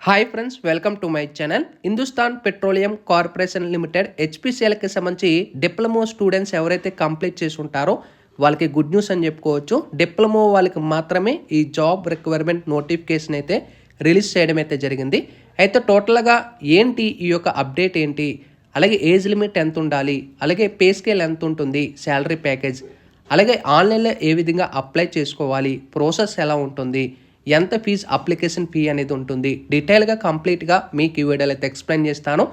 Hi friends, welcome to my channel. Hindustan Petroleum Corporation Limited హెచ్పిసిఎల్కి సంబంధించి diploma students ఎవరైతే complete చేసి ఉంటారో వాళ్ళకి గుడ్ న్యూస్ అని చెప్పుకోవచ్చు. డిప్లొమా వాళ్ళకి మాత్రమే ఈ జాబ్ రిక్వైర్మెంట్ నోటిఫికేషన్ అయితే రిలీజ్ చేయడం అయితే జరిగింది. అయితే టోటల్గా ఏంటి ఈ యొక్క అప్డేట్ ఏంటి, అలాగే ఏజ్ లిమిట్ ఎంత ఉండాలి, అలాగే పే స్కేల్ ఎంత ఉంటుంది, శాలరీ ప్యాకేజ్, అలాగే ఆన్లైన్లో ఏ విధంగా అప్లై చేసుకోవాలి, ప్రాసెస్ ఎలా ఉంటుంది, ఎంత ఫీజు అప్లికేషన్ ఫీ అనేది ఉంటుంది, డీటెయిల్గా కంప్లీట్గా మీకు ఈ వీడియోలో అయితే ఎక్స్ప్లెయిన్ చేస్తాను.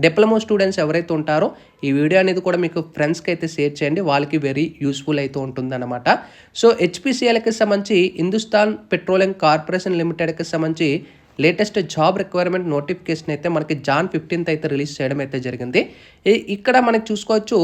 డిప్లొమా స్టూడెంట్స్ ఎవరైతే ఉంటారో ఈ వీడియో అనేది కూడా మీకు ఫ్రెండ్స్కి అయితే షేర్ చేయండి, వాళ్ళకి వెరీ యూస్ఫుల్ అయితే ఉంటుందన్నమాట. సో హెచ్పిసిఎల్కి సంబంధించి హిందుస్థాన్ పెట్రోలియం కార్పొరేషన్ లిమిటెడ్కి సంబంధించి లేటెస్ట్ జాబ్ రిక్వైర్మెంట్ నోటిఫికేషన్ అయితే మనకి జాన్ 15th అయితే రిలీజ్ చేయడం అయితే జరిగింది. ఇక్కడ మనకి చూసుకోవచ్చు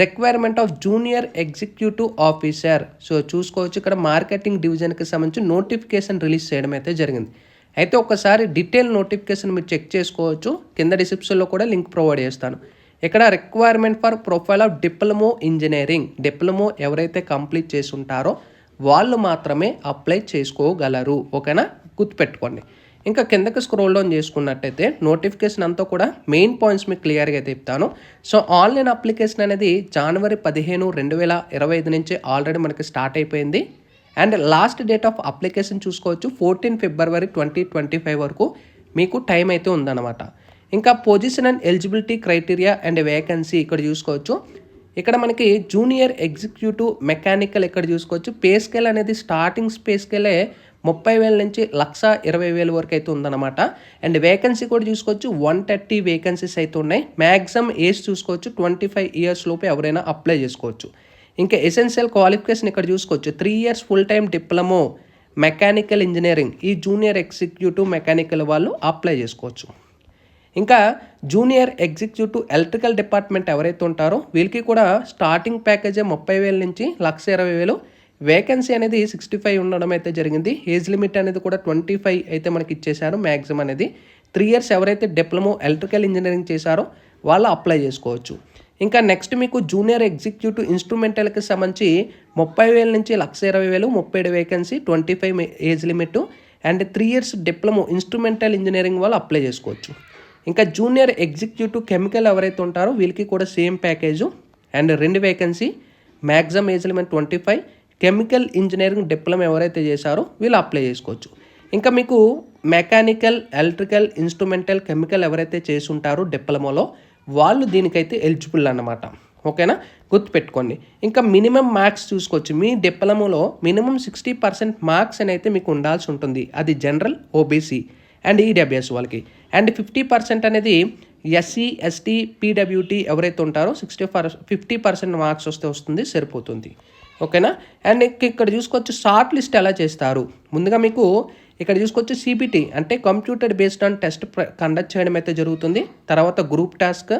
requirement of junior executive officer. So చూసుకోవచ్చు ఇక్కడ మార్కెటింగ్ డివిజన్కి సంబంధించి నోటిఫికేషన్ రిలీజ్ చేయడం అయితే జరిగింది. అయితే ఒకసారి డీటెయిల్ నోటిఫికేషన్ మీరు చెక్ చేసుకోవచ్చు, కింద డిస్క్రిప్షన్లో కూడా లింక్ ప్రొవైడ్ చేస్తాను. ఇక్కడ requirement for profile of diploma engineering, diploma ఎవరైతే కంప్లీట్ చేసి ఉంటారో వాళ్ళు మాత్రమే అప్లై చేసుకోగలరు. ఓకేనా, గుర్తుపెట్టుకోండి. ఇంకా కిందకి స్క్రోల్ డౌన్ చేసుకున్నట్టయితే నోటిఫికేషన్ అంతా కూడా మెయిన్ పాయింట్స్ మీకు క్లియర్గా అయితే చెప్తాను. సో ఆన్లైన్ అప్లికేషన్ అనేది జనవరి 15, 2025 నుంచి ఆల్రెడీ మనకి స్టార్ట్ అయిపోయింది. And last date of application చూసుకోవచ్చు 14 ఫిబ్రవరి 2025 వరకు మీకు టైం అయితే ఉందన్నమాట. ఇంకా position and eligibility criteria and vacancy ఇక్కడ చూసుకోవచ్చు. ఇక్కడ మనకి జూనియర్ ఎగ్జిక్యూటివ్ మెకానికల్ ఇక్కడ చూసుకోవచ్చు. పే స్కేల్ అనేది స్టార్టింగ్ పే స్కేలే 30,000 నుంచి 1,20,000 వరకు అయితే ఉందన్నమాట. అండ్ వేకెన్సీ కూడా చూసుకోవచ్చు 130 వేకెన్సీస్ అయితే ఉన్నాయి. మ్యాక్సిమం ఏజ్ చూసుకోవచ్చు 25 ఇయర్స్ లోపు ఎవరైనా అప్లై చేసుకోవచ్చు. ఇంకా ఎసెన్షియల్ క్వాలిఫికేషన్ ఇక్కడ చూసుకోవచ్చు 3 years full time diploma mechanical engineering, ఈ జూనియర్ ఎగ్జిక్యూటివ్ మెకానికల్ వాళ్ళు అప్లై చేసుకోవచ్చు. ఇంకా జూనియర్ ఎగ్జిక్యూటివ్ ఎలక్ట్రికల్ డిపార్ట్మెంట్ ఎవరైతే ఉంటారో వీళ్ళకి కూడా స్టార్టింగ్ ప్యాకేజే 30,000 నుంచి 1,20,000. వేకెన్సీ అనేది 65 ఉండడం అయితే జరిగింది. ఏజ్ లిమిట్ అనేది కూడా 25 అయితే మనకి ఇచ్చేశారు మ్యాక్సిమం అనేది. 3 ఇయర్స్ ఎవరైతే డిప్లొమో ఎలక్ట్రికల్ ఇంజనీరింగ్ చేశారో వాళ్ళు అప్లై చేసుకోవచ్చు. ఇంకా నెక్స్ట్ మీకు జూనియర్ ఎగ్జిక్యూటివ్ ఇన్స్ట్రుమెంటల్కి సంబంధించి 30,000 నుంచి 1,20,000, 37 vacancy, 25 age limit. And 3 years diploma instrumental engineering వాళ్ళు అప్లై చేసుకోవచ్చు. ఇంకా జూనియర్ ఎగ్జిక్యూటివ్ కెమికల్ ఎవరైతే ఉంటారో వీళ్ళకి కూడా same package and 2 vacancy, maximum age limit 25. Chemical engineering diploma ఎవరైతే చేశారో వీళ్ళు అప్లై చేసుకోవచ్చు. ఇంకా మీకు మెకానికల్, ఎలక్ట్రికల్, ఇన్స్ట్రుమెంటల్, కెమికల్ ఎవరైతే చేసి ఉంటారో డిప్లొమాలో వాళ్ళు దీనికైతే ఎలిజిబుల్ అన్నమాట. ఓకేనా, గుర్తుపెట్టుకోండి. ఇంకా మినిమం మార్క్స్ చూసుకోవచ్చు. మీ డిప్లొమాలో మినిమం 60% మార్క్స్ అయితే మీకు ఉండాల్సి ఉంటుంది. అది జనరల్, ఓబీసీ అండ్ ఈడబ్ల్యూఎస్ వాళ్ళకి. అండ్ 50% అనేది ఎస్సీ, ఎస్టీ, పీడబ్ల్యూటీ ఎవరైతే ఉంటారో 50% మార్క్స్ వస్తే వస్తుంది, సరిపోతుంది. ఓకేనా. అండ్ ఇక్కడ చూసుకోవచ్చు షార్ట్ లిస్ట్ ఎలా చేస్తారు. ముందుగా మీకు ఇక్కడ చూసుకోవచ్చు సిబిటి అంటే computer based on test conduct చేయడం అయితే జరుగుతుంది. తర్వాత గ్రూప్ టాస్క్,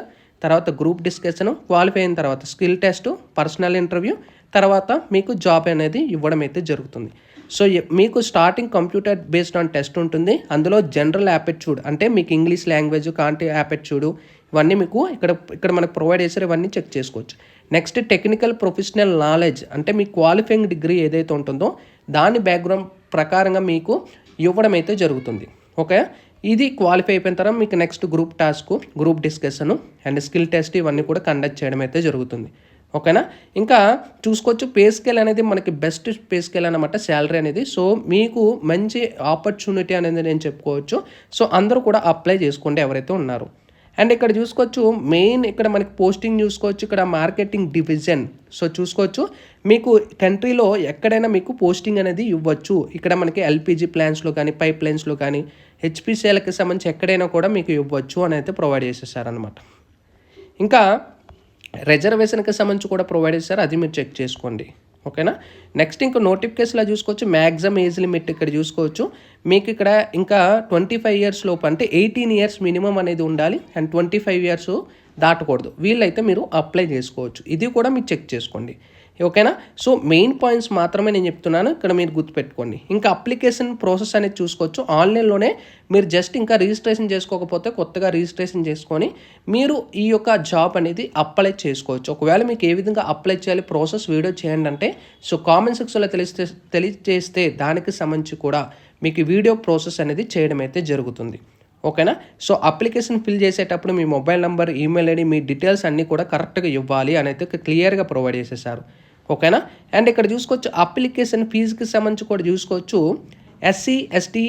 తర్వాత గ్రూప్ డిస్కషన్, క్వాలిఫై అయిన తర్వాత స్కిల్ టెస్ట్, పర్సనల్ ఇంటర్వ్యూ, తర్వాత మీకు జాబ్ అనేది ఇవ్వడం అయితే జరుగుతుంది. సో మీకు starting computer based on test ఉంటుంది. అందులో జనరల్ యాప్టిట్యూడ్ అంటే మీకు ఇంగ్లీష్ లాంగ్వేజ్, కాంటి యాప్టిట్యూడ్ ఇవన్నీ మీకు ఇక్కడ మనకు ప్రొవైడ్ చేశారు, ఇవన్నీ చెక్ చేసుకోవచ్చు. నెక్స్ట్ టెక్నికల్ ప్రొఫెషనల్ నాలెడ్జ్ అంటే మీ క్వాలిఫైయింగ్ డిగ్రీ ఏదైతే ఉంటుందో దాని బ్యాక్గ్రౌండ్ ప్రకారంగా మీకు ఇవ్వడం అయితే జరుగుతుంది. ఓకే, ఇది క్వాలిఫై అయిపోయిన తర్వాత మీకు next group task, group discussion and skill test ఇవన్నీ కూడా కండక్ట్ చేయడం అయితే జరుగుతుంది. ఓకేనా. ఇంకా చూసుకోవచ్చు పే స్కేల్ అనేది మనకి బెస్ట్ పే స్కేల్ అనమాట శాలరీ అనేది. సో మీకు మంచి ఆపర్చునిటీ అనేది నేను చెప్పుకోవచ్చు. సో అందరూ కూడా అప్లై చేసుకోండి ఎవరైతే ఉన్నారో. అండ్ ఇక్కడ చూసుకోవచ్చు మెయిన్ ఇక్కడ మనకి పోస్టింగ్ చూసుకోవచ్చు, ఇక్కడ మార్కెటింగ్ డివిజన్. సో చూసుకోవచ్చు మీకు కంట్రీలో ఎక్కడైనా మీకు పోస్టింగ్ అనేది ఇవ్వచ్చు. ఇక్కడ మనకి ఎల్పిజి ప్లాంట్స్లో కానీ, పైప్ లైన్స్లో కానీ, హెచ్పిసిఎల్కి సంబంధించి ఎక్కడైనా కూడా మీకు ఇవ్వచ్చు అని అయితే ప్రొవైడ్ చేసేసారనమాట. ఇంకా రిజర్వేషన్కి సంబంధించి కూడా ప్రొవైడ్ చేశారు, అది మీరు చెక్ చేసుకోండి. ఓకేనా. నెక్స్ట్ ఇంకా నోటిఫికేషన్లో చూసుకోవచ్చు మ్యాక్సిమం ఏజ్ లిమిట్ ఇక్కడ చూసుకోవచ్చు. మీకు ఇక్కడ ఇంకా 25 ఇయర్స్ లోపు అంటే 18 ఇయర్స్ మినిమం అనేది ఉండాలి అండ్ 25 ఇయర్స్ దాటకూడదు. వీళ్ళైతే మీరు అప్లై చేసుకోవచ్చు. ఇది కూడా మీరు చెక్ చేసుకోండి. ఓకేనా. సో మెయిన్ పాయింట్స్ మాత్రమే నేను చెప్తున్నాను, ఇక్కడ మీరు గుర్తుపెట్టుకోండి. ఇంకా అప్లికేషన్ ప్రాసెస్ అనేది చూసుకోవచ్చు. ఆన్లైన్లోనే మీరు జస్ట్ ఇంకా రిజిస్ట్రేషన్ చేసుకోకపోతే కొత్తగా రిజిస్ట్రేషన్ చేసుకొని మీరు ఈ యొక్క జాబ్ అనేది అప్లై చేసుకోవచ్చు. ఒకవేళ మీకు ఏ విధంగా అప్లై చేయాలి ప్రాసెస్ వీడియో చేయండి అంటే సో కామెంట్ సెక్షన్లో తెలియజేస్తే దానికి సంబంధించి కూడా మీకు వీడియో ప్రాసెస్ అనేది చేయడం అయితే జరుగుతుంది. ఓకేనా. సో అప్లికేషన్ ఫిల్ చేసేటప్పుడు మీ మొబైల్ నెంబర్, ఈమెయిల్ ఐడి, మీ డీటెయిల్స్ అన్నీ కూడా కరెక్ట్గా ఇవ్వాలి అని అయితే క్లియర్గా ప్రొవైడ్ చేసేసారు. ఓకేనా. అండ్ ఇక్కడ చూసుకోవచ్చు అప్లికేషన్ ఫీజుకి సంబంధించి కూడా చూసుకోవచ్చు. ఎస్సీ, ఎస్టీ,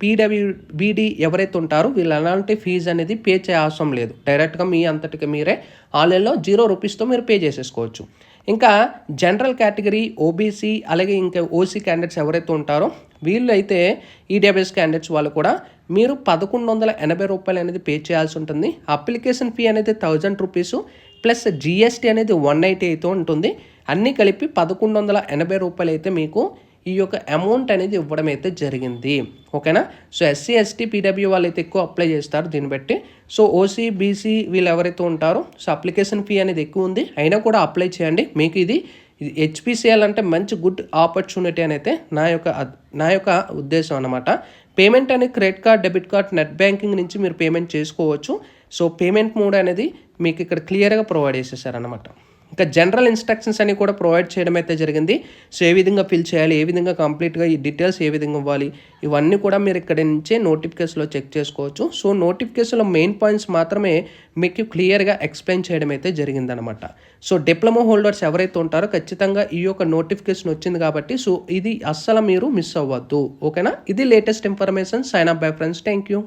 పీడబ్ల్యూబీడీ ఎవరైతే ఉంటారో వీళ్ళు ఎలాంటి ఫీజు అనేది పే అవసరం లేదు. డైరెక్ట్గా మీ అంతటికి మీరే ఆన్లైన్లో 0 రూపీస్తో మీరు పే చేసేసుకోవచ్చు. ఇంకా జనరల్ కేటగిరీ, ఓబీసీ, అలాగే ఇంకా ఓసీ క్యాండిడేట్స్ ఎవరైతే ఉంటారో వీళ్ళు అయితే ఈడబ్ల్యూఎస్ క్యాండిడేట్స్ వాళ్ళు కూడా మీరు 1180 రూపాయలు అనేది పే చేయాల్సి ఉంటుంది. అప్లికేషన్ ఫీ అనేది 1000 రూపీసు ప్లస్ జిఎస్టీ అనేది 180 అయితే ఉంటుంది. అన్నీ కలిపి 1180 రూపాయలు అయితే మీకు ఈ యొక్క అమౌంట్ అనేది ఇవ్వడం అయితే జరిగింది. ఓకేనా. సో ఎస్సీ, ఎస్టీ, పీడబ్ల్యూ వాళ్ళు అయితే ఎక్కువ అప్లై చేస్తారు దీన్ని బట్టి. సో ఓసీ, బీసీ వీళ్ళు ఎవరైతే ఉంటారో సో అప్లికేషన్ ఫీ అనేది ఎక్కువ ఉంది, అయినా కూడా అప్లై చేయండి. మీకు ఇది హెచ్పిసిఎల్ అంటే మంచి గుడ్ ఆపర్చునిటీ అని అయితే నా యొక్క ఉద్దేశం అన్నమాట. పేమెంట్ అనేది credit card, debit card, net banking నుంచి మీరు పేమెంట్ చేసుకోవచ్చు. సో పేమెంట్ మోడ్ అనేది మీకు ఇక్కడ క్లియర్గా ప్రొవైడ్ చేసేసారనమాట. ఇంకా జనరల్ ఇన్స్ట్రక్షన్స్ అని కూడా ప్రొవైడ్ చేయడం అయితే జరిగింది. సో ఏ విధంగా ఫిల్ చేయాలి, ఏ విధంగా కంప్లీట్గా ఈ డీటెయిల్స్ ఏ విధంగా ఇవ్వాలి, ఇవన్నీ కూడా మీరు ఇక్కడ నుంచే నోటిఫికేషన్లో చెక్ చేసుకోవచ్చు. సో నోటిఫికేషన్లో మెయిన్ పాయింట్స్ మాత్రమే మీకు క్లియర్గా ఎక్స్ప్లెయిన్ చేయడం అయితే జరిగిందనమాట. సో డిప్లొమా హోల్డర్స్ ఎవరైతే ఉంటారో ఖచ్చితంగా ఈ యొక్క నోటిఫికేషన్ వచ్చింది కాబట్టి సో ఇది అస్సలు మీరు మిస్ అవ్వద్దు. ఓకేనా. ఇది latest information. Sign up bye friends. Thank you.